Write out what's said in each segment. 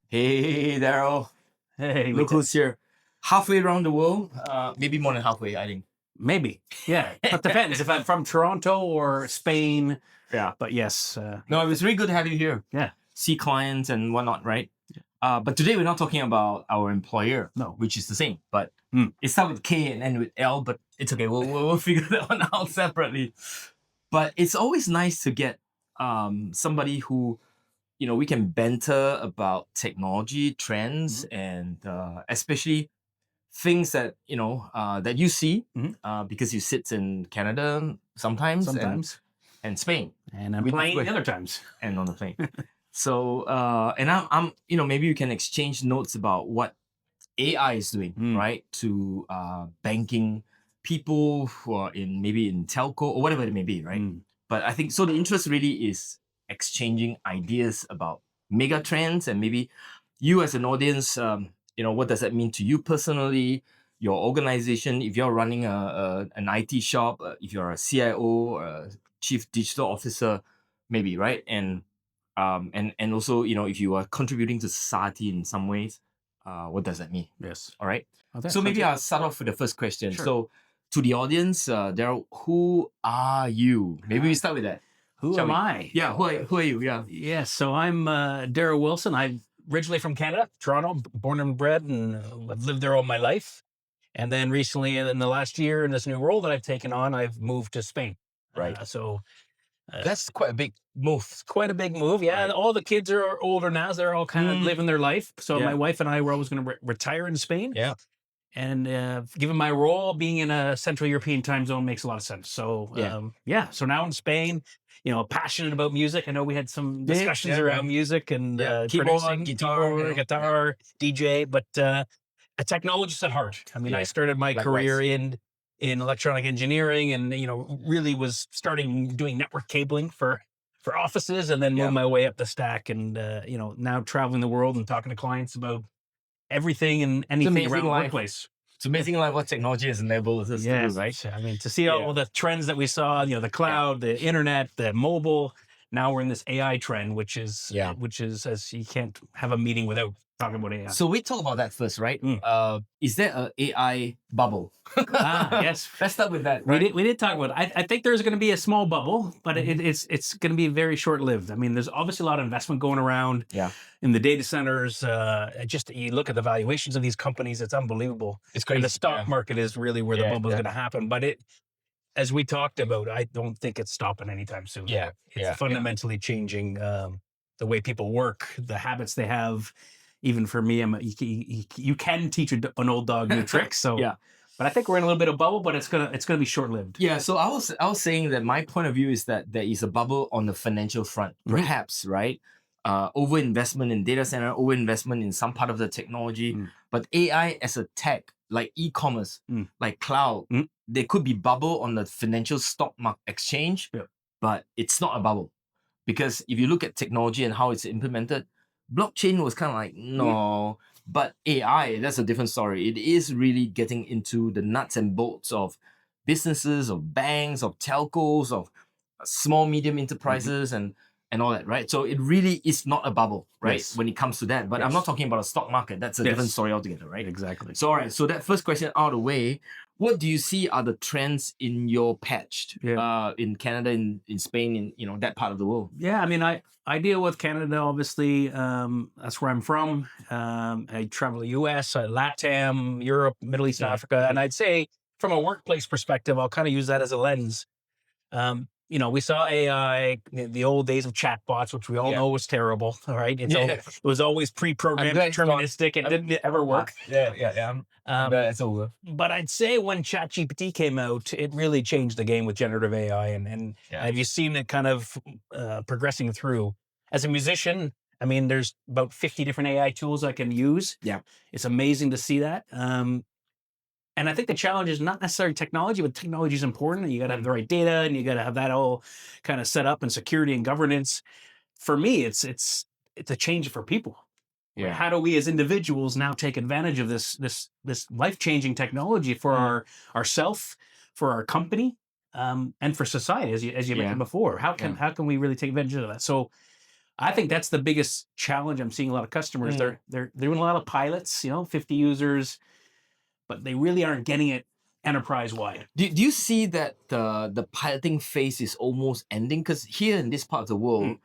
Hey, Darryl. Hey, Look who's here. Halfway around the world. Maybe more than halfway, I think. maybe. Yeah, it depends if I'm from Toronto or Spain. Yeah. But yes, No, it was really good to have you here. yeah, See clients and whatnot, right? But today we're not talking about our employer, No. which is the same, but Hmm. it starts with K and end with L, but it's okay. We'll figure that one out separately. But it's always nice to get somebody who, we can banter about technology trends and especially things that that you see because you sit in Canada sometimes and Spain and I'm We- playing we- other times. and on the plane. So and I'm maybe you can exchange notes about what AI is doing right to banking people who are maybe in telco or whatever it may be, right? But I think so. The interest really is exchanging ideas about mega trends and maybe you as an audience, what does that mean to you personally, your organization, if you're running an IT shop, if you're a CIO or a chief digital officer, maybe, right? And also, if you are contributing to society in some ways, what does that mean? Yes. All right. Okay, So maybe I'll start off with the first question. Sure. So to the audience, Darryl, who are you? Maybe we start with that. Who Shall am we? I? Yeah, who are you? Yeah. Yeah, so I'm Darryl Wilson. I'm originally from Canada, Toronto, born and bred, and I've lived there all my life. And then recently, in the last year, in this new role that I've taken on, I've moved to Spain. Right. So That's quite a big move. it's quite a big move. Yeah, Right. all the kids are older now. So they're all kind of living their life. So Yeah. my wife and I were always going to retire in Spain. Yeah. And given my role, being in a Central European time zone makes a lot of sense. So so now in Spain, passionate about music. I know we had some discussions around music and Keyboard, producing, guitar, DJ, but a technologist at heart. I mean, I started my career in electronic engineering, and really was starting doing network cabling for offices, and then moved my way up the stack, and now traveling the world and talking to clients about everything and anything around the workplace. It's amazing what technology has enabled us to do, right? I mean, to see all the trends that we saw, the cloud, the internet, the mobile. Now we're in this AI trend, which is as you can't have a meeting without talking about AI. So we talk about that first, right? Is there an AI bubble? Yes. Let's start with that. Right? We did talk about it. I think there's going to be a small bubble, but it's going to be very short lived. I mean, there's obviously a lot of investment going around. In the data centers. Just you look at the valuations of these companies; it's unbelievable. It's crazy. And the stock market is really where the bubble is going to happen. But as we talked about, I don't think it's stopping anytime soon. It's fundamentally changing the way people work, the habits they have. Even for me, you can teach an old dog new tricks. So but I think we're in a little bit of bubble, but it's gonna be short lived. Yeah. So I was saying that my point of view is that there is a bubble on the financial front, perhaps, right? Over investment in data center, over investment in some part of the technology, but AI as a tech, like e-commerce, like cloud, there could be bubble on the financial stock market exchange, but it's not a bubble. Because if you look at technology and how it's implemented, blockchain was kind of like, no, but AI, that's a different story. It is really getting into the nuts and bolts of businesses, of banks, of telcos, of small, medium enterprises and all that, right? So it really is not a bubble, right? When it comes to that. But I'm not talking about a stock market. That's a different story altogether, right? Exactly. So, all right. So that first question out of the way, what do you see are the trends in your patch in Canada, in Spain, in that part of the world? Yeah, I mean, I deal with Canada, obviously. That's where I'm from. I travel the US, LATAM, Europe, Middle East, Africa. And I'd say from a workplace perspective, I'll kind of use that as a lens. We saw AI, the old days of chatbots, which we all know was terrible. All right. It was always pre-programmed, deterministic. It didn't ever work. That's over. But I'd say when ChatGPT came out, it really changed the game with generative AI. And have you seen it kind of progressing through? As a musician, I mean, there's about 50 different AI tools I can use. Yeah. It's amazing to see that. And I think the challenge is not necessarily technology, but technology is important. And you got to have the right data, and you got to have that all kind of set up, and security and governance. For me, it's a change for people. Yeah. How do we as individuals now take advantage of this life-changing technology for ourself, for our company, and for society, as you mentioned before? How can we really take advantage of that? So I think that's the biggest challenge I'm seeing a lot of customers. They're doing a lot of pilots, 50 users, but they really aren't getting it enterprise wide. Do you see that the piloting phase is almost ending? Because here in this part of the world,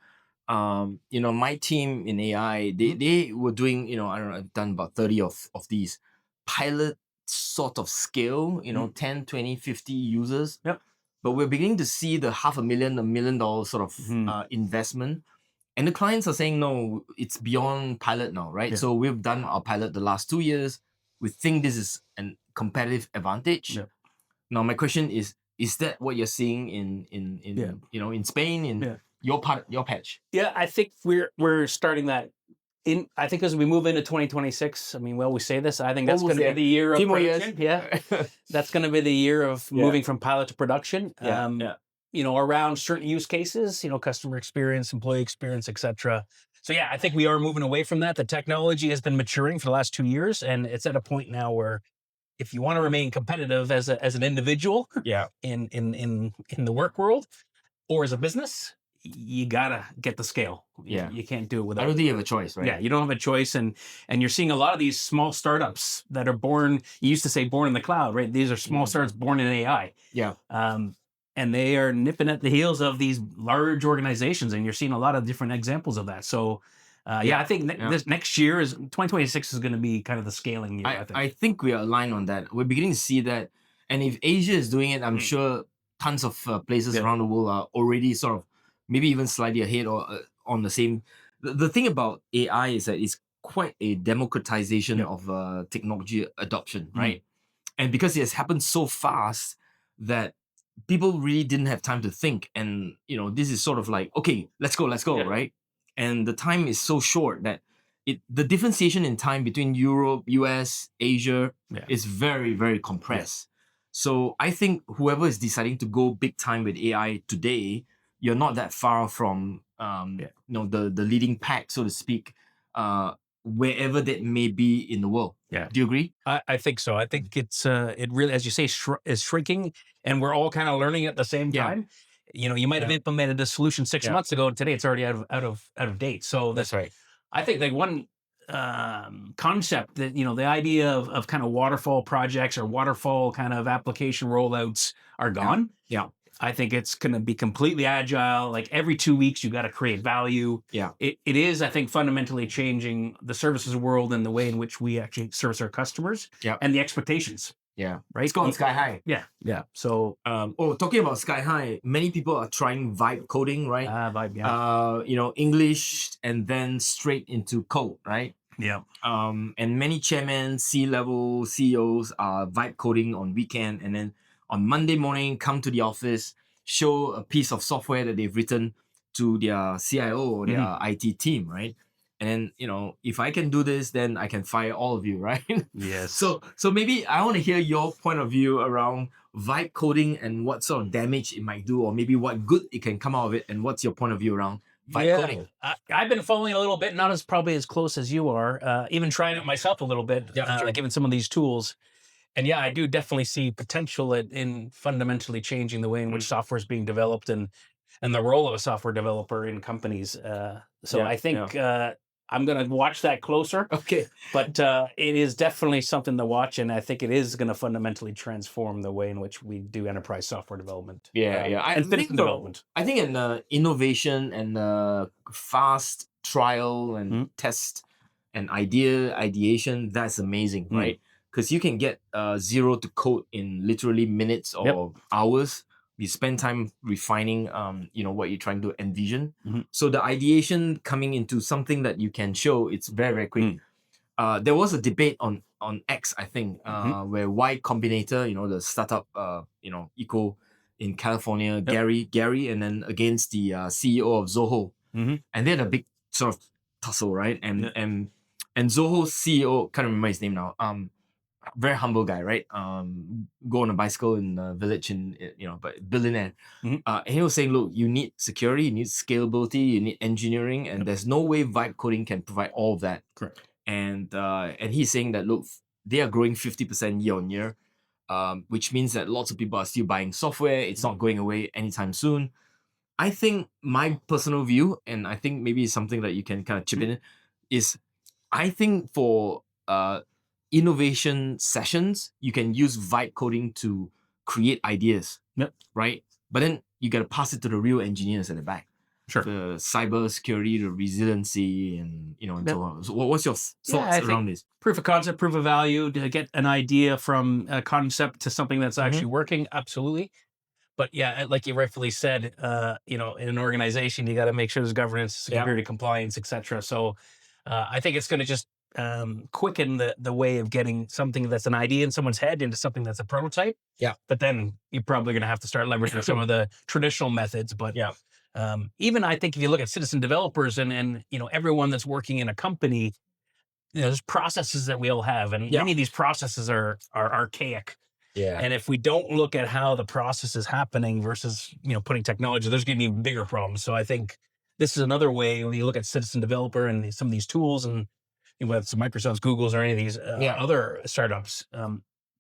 my team in AI, they were doing, I don't know, I've done about 30 of these pilot sort of scale, 10, 20, 50 users. Yep. But we're beginning to see the $500,000, $1 million sort of investment. And the clients are saying, no, it's beyond pilot now, right? Yeah. So we've done our pilot the last 2 years. We think this is a competitive advantage. Yeah. Now, my question is that what you're seeing in Spain, in your patch? Yeah, I think we're starting that. I think as we move into 2026, I mean, we always say this. I think that's going to be the year of production. Yeah, that's going to be the year of moving from pilot to production. Around certain use cases, customer experience, employee experience, etc. So yeah, I think we are moving away from that. The technology has been maturing for the last 2 years, and it's at a point now where if you want to remain competitive as an individual, in the work world or as a business, you gotta get the scale. You can't do it without. I don't think you have a choice, right? Yeah, you don't have a choice, and you're seeing a lot of these small startups that are born. You used to say born in the cloud, right? These are small startups born in AI. Yeah. And they are nipping at the heels of these large organizations, and you're seeing a lot of different examples of that. So, I think this next year 2026 is going to be kind of the scaling year. I think we are aligned on that. We're beginning to see that, and if Asia is doing it, I'm sure tons of places around the world are already sort of maybe even slightly ahead or on the same. The thing about AI is that it's quite a democratization of technology adoption, right? And because it has happened so fast that people really didn't have time to think, and this is sort of like, okay, let's go, right? And the time is so short that the differentiation in time between Europe, US, Asia is very, very compressed. So I think whoever is deciding to go big time with AI today, you're not that far from the leading pack, so to speak, wherever that may be in the world. Yeah. Do you agree? I think so. I think it's it really, as you say, is shrinking, and we're all kind of learning at the same time. You might have implemented a solution 6 months ago, and today it's already out of date. So that's right. I think like one concept that the idea of kind of waterfall projects or waterfall kind of application rollouts are gone. Yeah. I think it's going to be completely agile. Like every 2 weeks, you got to create value. Yeah. It is, I think, fundamentally changing the services world and the way in which we actually service our customers and the expectations. Yeah. Right. It's gone sky high. Yeah. Yeah. So, talking about sky high, many people are trying vibe coding, right? Vibe, yeah. English and then straight into code, right? Yeah. And many chairmen, C-level CEOs are vibe coding on weekend, and then on Monday morning, come to the office, show a piece of software that they've written to their CIO or their IT team, right? And then, if I can do this, then I can fire all of you, right? Yes. So maybe I want to hear your point of view around vibe coding and what sort of damage it might do, or maybe what good it can come out of it, and what's your point of view around vibe coding? I've been following a little bit, not as probably as close as you are, even trying it myself a little bit, given some of these tools. And I do definitely see potential in fundamentally changing the way in which software is being developed and the role of a software developer in companies. I think I'm going to watch that closer. Okay. But it is definitely something to watch, and I think it is going to fundamentally transform the way in which we do enterprise software development. And citizen development. I think in innovation and fast trial and test and ideation, that's amazing, right? Because you can get zero to code in literally minutes or hours. You spend time refining, what you're trying to envision. So the ideation coming into something that you can show, it's very, very quick. There was a debate on X, I think, where Y Combinator, the startup, eco in California, Gary, and then against the CEO of Zoho, and they had a big sort of tussle, right? And Zoho's CEO, can't remember his name now. Very humble guy, right? Go on a bicycle in a village but billionaire. And he was saying, look, you need security, you need scalability, you need engineering, and there's no way vibe coding can provide all of that. Correct. And he's saying that, look, they are growing 50% year on year, which means that lots of people are still buying software. It's not going away anytime soon. I think my personal view, and I think maybe it's something that you can kind of chip in, is I think for innovation sessions, you can use vibe coding to create ideas. Yep. Right? But then you got to pass it to the real engineers at the back. Sure. The cyber security, the resiliency, and and so on. So what's your thoughts around this? Proof of concept, proof of value, to get an idea from a concept to something that's actually working. Absolutely. But yeah, like you rightfully said, in an organization, you got to make sure there's governance, security, compliance, etc. So I think it's going to just quicken the way of getting something that's an idea in someone's head into something that's a prototype. Yeah. But then you're probably going to have to start leveraging some of the traditional methods. But even I think if you look at citizen developers and everyone that's working in a company, there's processes that we all have, and many of these processes are archaic. Yeah. And if we don't look at how the process is happening versus, putting technology, there's going to be even bigger problems. So I think this is another way when you look at citizen developer and some of these tools, and whether it's Microsoft's, Google's, or any of these other startups,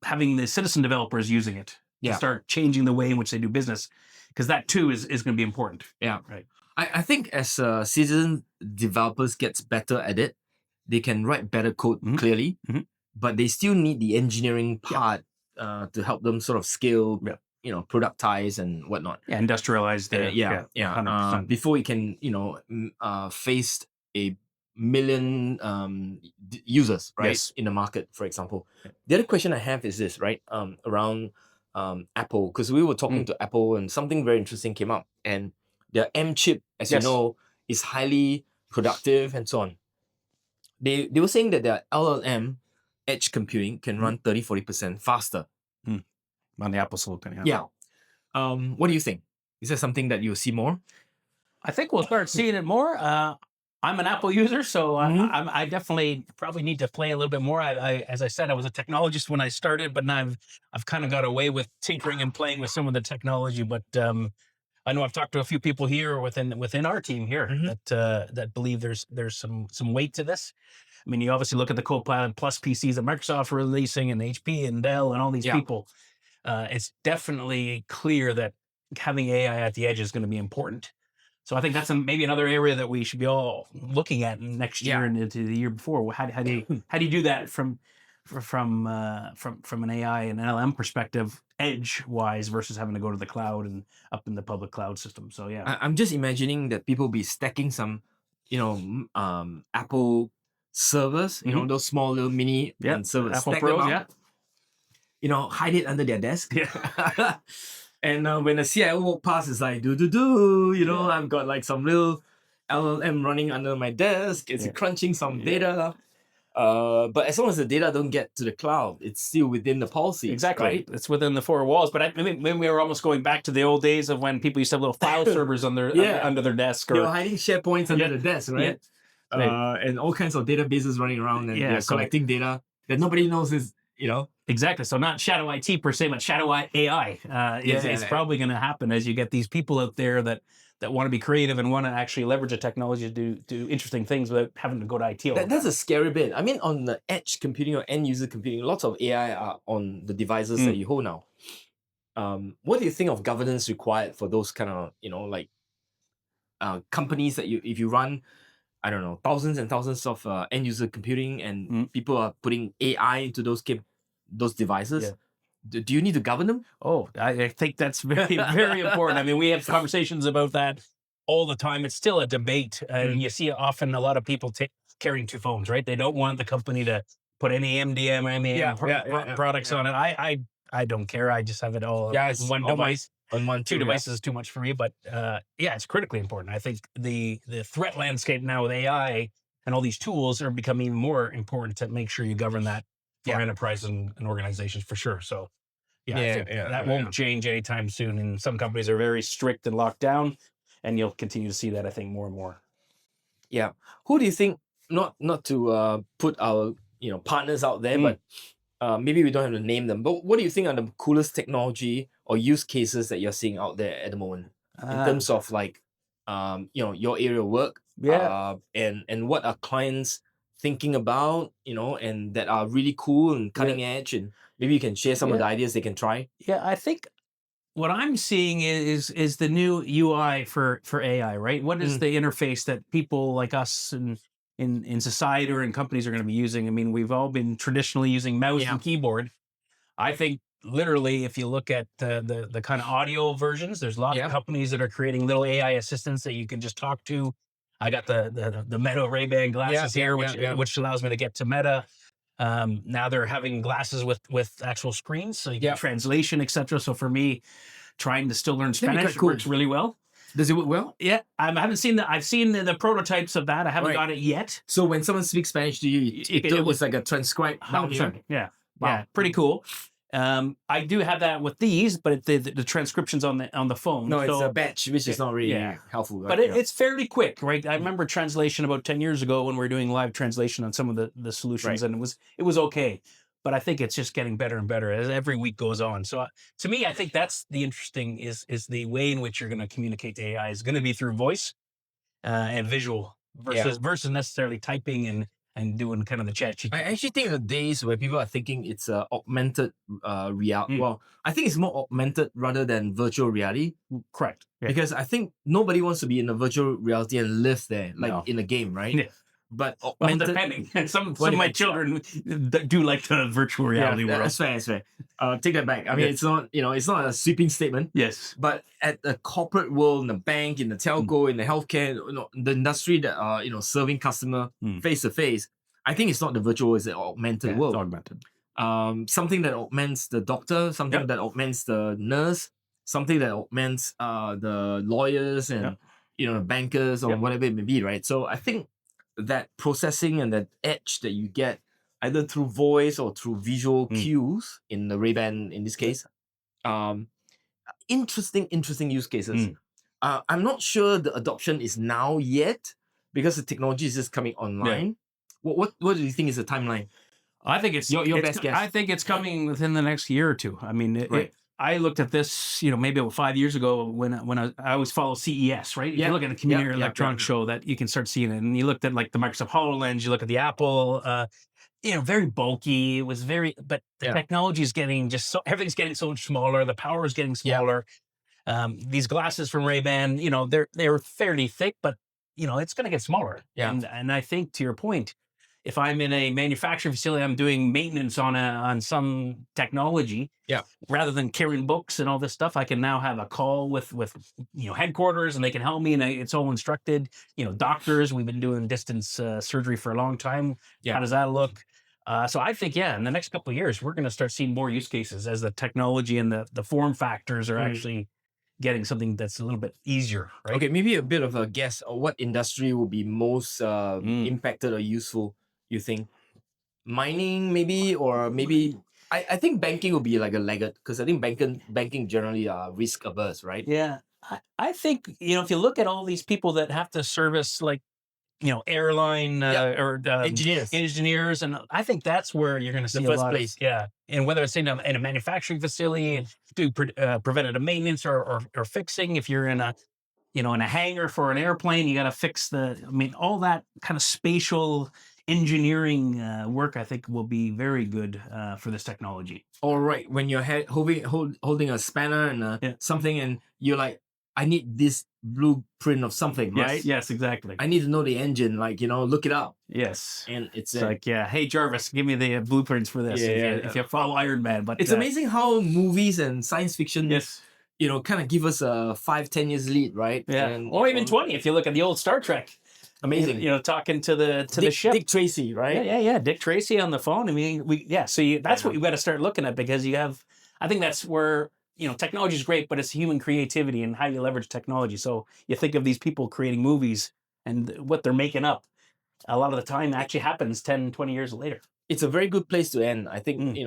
having the citizen developers using it to start changing the way in which they do business, because that too is going to be important. Yeah. Right. I think as citizen developers gets better at it, they can write better code clearly, but they still need the engineering part to help them sort of scale, productize and whatnot. Yeah, industrialize the 100%. Before it can, face a million users, right, in the market, for example. The other question I have is this, right, around Apple, because we were talking to Apple and something very interesting came up, and their M chip, as you know, is highly productive and so on. They were saying that their LLM edge computing can run 30-40% faster on the Apple silicon. Yeah. What do you think? Is that something that you'll see more? I think we'll start seeing it more. I'm an Apple user, so I definitely probably need to play a little bit more. As I said, I was a technologist when I started, but now I've kind of got away with tinkering and playing with some of the technology. But I know I've talked to a few people here within our team here that believe there's some weight to this. I mean, you obviously look at the Copilot Plus PCs that Microsoft are releasing, and HP and Dell and all these people. It's definitely clear that having AI at the edge is going to be important. So I think that's maybe another area that we should be all looking at next year and into the year before. How do you do that from an AI and LLM perspective, edge wise, versus having to go to the cloud and up in the public cloud system? So I'm just imagining that people be stacking some, Apple servers, those small little mini servers, Apple stack Pros, them up, hide it under their desk. And when the CIO walk past, it's like, I've got like some little LLM running under my desk. It's crunching some data. But as long as the data don't get to the cloud, it's still within the policy. Exactly. Right? It's within the four walls. But I mean, we were almost going back to the old days of when people used to have little file servers under their desk. Or hiding SharePoints under the desk, right? And all kinds of databases running around and they're collecting data that nobody knows is, Exactly. So not shadow IT per se, but shadow AI is probably going to happen as you get these people out there that want to be creative and want to actually leverage a technology to do interesting things without having to go to IT. That's a scary bit. I mean, on the edge computing or end user computing, lots of AI are on the devices that you hold now. What do you think of governance required for those kind of, companies that if you run, I don't know, thousands and thousands of end user computing and people are putting AI into those devices? Do you need to govern them? Oh, I think that's very, very important. I mean, we have conversations about that all the time. It's still a debate. And you see often a lot of people carrying two phones, right? They don't want the company to put any MDM, products on it. I don't care. I just have it all on one device. Two devices is too much for me. But it's critically important. I think the threat landscape now with AI and all these tools are becoming even more important to make sure you govern that for enterprise and organizations for sure. So that won't change anytime soon. And some companies are very strict and locked down, and you'll continue to see that, I think, more and more. Yeah. Who do you think, not to put our partners out there, but maybe we don't have to name them, but what do you think are the coolest technology or use cases that you're seeing out there at the moment in terms of like your area of work? And what are clients thinking about, and that are really cool and cutting edge, and maybe you can share some of the ideas they can try. I think what I'm seeing is the new UI for AI, right? What is the interface that people like us in society or in companies are going to be using? I mean, we've all been traditionally using mouse and keyboard. I think literally, if you look at the kind of audio versions, there's a lot of companies that are creating little AI assistants that you can just talk to. I got the Meta Ray-Ban glasses here, which allows me to get to Meta. Now they're having glasses with actual screens, so you get translation, etc. So for me, trying to still learn Spanish works really well. Does it work well? Yeah, I haven't seen the. I've seen the prototypes of that. I haven't got it yet. So when someone speaks Spanish to you, it was like a transcribe down here. Yeah, wow. Yeah, pretty cool. I do have that with these, but the transcriptions on the phone. No, it's a batch, which is not really helpful. Right? But it's fairly quick, right? I remember translation about 10 years ago when we were doing live translation on some of the solutions, and it was okay. But I think it's just getting better and better as every week goes on. So to me, I think that's the interesting is the way in which you're going to communicate to AI is going to be through voice and visual versus necessarily typing and doing kind of the chat sheet. I actually think the days where people are thinking it's augmented reality. Well, I think it's more augmented rather than virtual reality. Correct. Yeah. Because I think nobody wants to be in a virtual reality and live there, like in a game, right? Yeah. But augmented, depending. Some of my children do like the virtual reality world. That's fair. That's fair. Take that back. I mean, it's not it's not a sweeping statement. Yes. But at the corporate world, in the bank, in the telco, in the healthcare, the industry that are serving customer face to face, I think it's not the virtual, it's the augmented world. It's augmented. Something that augments the doctor, something that augments the nurse, something that augments the lawyers and the bankers or whatever it may be, right? So I think that processing and that edge that you get either through voice or through visual cues in the Ray-Ban in this case, interesting use cases. I'm not sure the adoption is now yet because the technology is just coming online. What do you think is the timeline? I think it's your best guess. I think it's coming within the next year or two. I mean, I looked at this, maybe about 5 years ago when I always follow CES, right? You look at a community electronics show that you can start seeing it, and you looked at like the Microsoft HoloLens, you look at the Apple, very bulky. It was but the technology is getting everything's getting so much smaller. The power is getting smaller. These glasses from Ray-Ban, they're fairly thick, but it's going to get smaller. Yeah, and I think to your point, if I'm in a manufacturing facility, I'm doing maintenance on some technology. Yeah. Rather than carrying books and all this stuff, I can now have a call with headquarters, and they can help me, and it's all instructed. Doctors, we've been doing distance surgery for a long time. Yeah. How does that look? So I think, in the next couple of years, we're going to start seeing more use cases as the technology and the form factors are actually getting something that's a little bit easier, right? Okay, maybe a bit of a guess. What industry will be most impacted or useful? You think mining maybe, or maybe I think banking will be like a laggard because I think banking generally are risk averse, right? Yeah, I think if you look at all these people that have to service like airline or engineers, and I think that's where you're going to see the first place. And whether it's in a manufacturing facility and do preventative maintenance or fixing, if you're in a in a hangar for an airplane, you got to fix all that kind of spatial engineering work, I think will be very good for this technology. All right, when you're holding a spanner and something, and you're like, I need this blueprint of something, right? Yes, exactly. I need to know the engine, look it up. Yes, and it's like, hey Jarvis, give me the blueprints for this. If you follow Iron Man, but it's amazing how movies and science fiction, kind of give us a 5-10 years lead, right? Yeah, or even 20 if you look at the old Star Trek. Amazing. Talking to the ship. Dick Tracy, right? Yeah. Dick Tracy on the phone. I mean, that's what you've got to start looking at, because I think that's where, technology is great, but it's human creativity and how you leverage technology. So you think of these people creating movies and what they're making up. A lot of the time actually happens 10, 20 years later. It's a very good place to end. I think,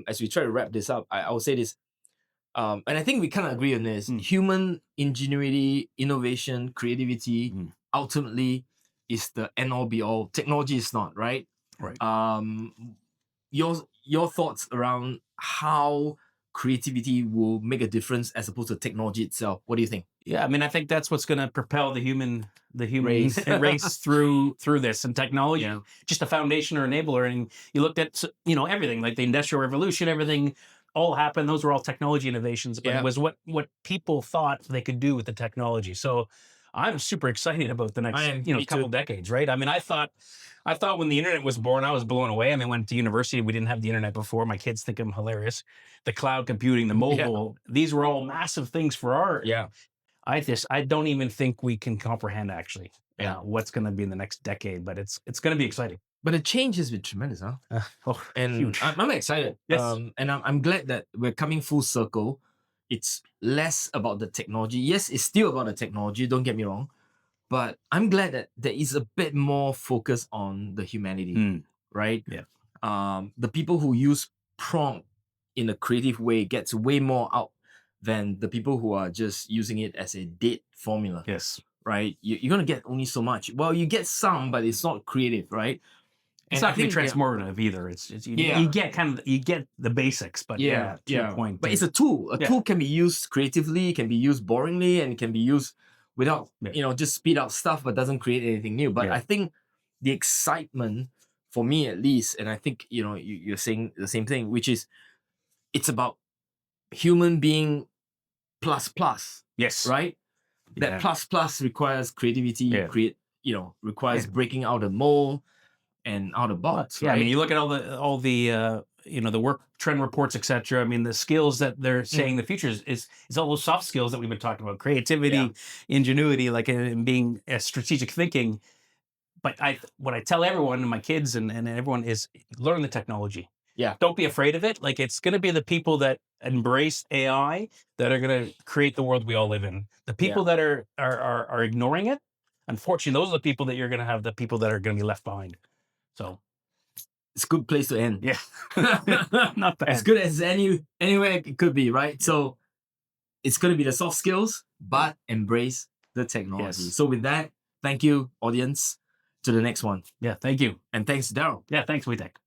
as we try to wrap this up, I will say this. And I think we kind of agree on this. Human ingenuity, innovation, creativity, ultimately is the end all be all. Technology is not, right? Right. Your thoughts around how creativity will make a difference as opposed to technology itself. What do you think? Yeah, I mean, I think that's what's going to propel the human race through this, and technology, just a foundation or enabler. And you looked at everything, like the Industrial Revolution, everything all happened. Those were all technology innovations, but Yeah. it was what people thought they could do with the technology. So I'm super excited about the next, Me couple too. decades, right? I mean, I thought when the internet was born, I was blown away. I mean, I went to university, we didn't have the internet before. My kids think I'm hilarious. The cloud computing, the mobile, these were all massive things for our. Yeah. I don't even think we can comprehend actually Yeah. what's going to be in the next decade, but it's going to be exciting. But the change has been tremendous, huh? And huge. I'm excited. Yes. And I'm glad that we're coming full circle. It's less about the technology. Yes, it's still about the technology, don't get me wrong. But I'm glad that there is a bit more focus on the humanity, right? Yeah. The people who use prompt in a creative way gets way more out than the people who are just using it as a dead formula. Yes. Right? You're going to get only so much. Well, you get some, but it's not creative, right? It's not going to be transformative either. It's you get the basics, but to your point. But it's a tool. A tool can be used creatively, can be used boringly, and it can be used without just speed out stuff, but doesn't create anything new. But I think the excitement, for me at least, and I think you're saying the same thing, which is it's about human being plus plus. Yes. Right. That plus requires creativity. Requires breaking out the mold and out of box. Yeah, right? I mean, you look at all the the work trend reports, etc. I mean, the skills that they're saying the future is all those soft skills that we've been talking about: creativity, ingenuity, like and being strategic thinking. But what I tell everyone, and my kids and everyone, is learn the technology. Yeah. Don't be afraid of it. Like, it's going to be the people that embrace AI that are going to create the world we all live in. The people that are ignoring it, unfortunately, those are the people that you're going to have. The people that are going to be left behind. So it's a good place to end. Yeah. Not bad. As good as anywhere it could be, right? So it's going to be the soft skills, but embrace the technology. Yes. So with that, thank you, audience. To the next one. Yeah, thank you. And thanks, Darryl. Yeah, thanks, Teck.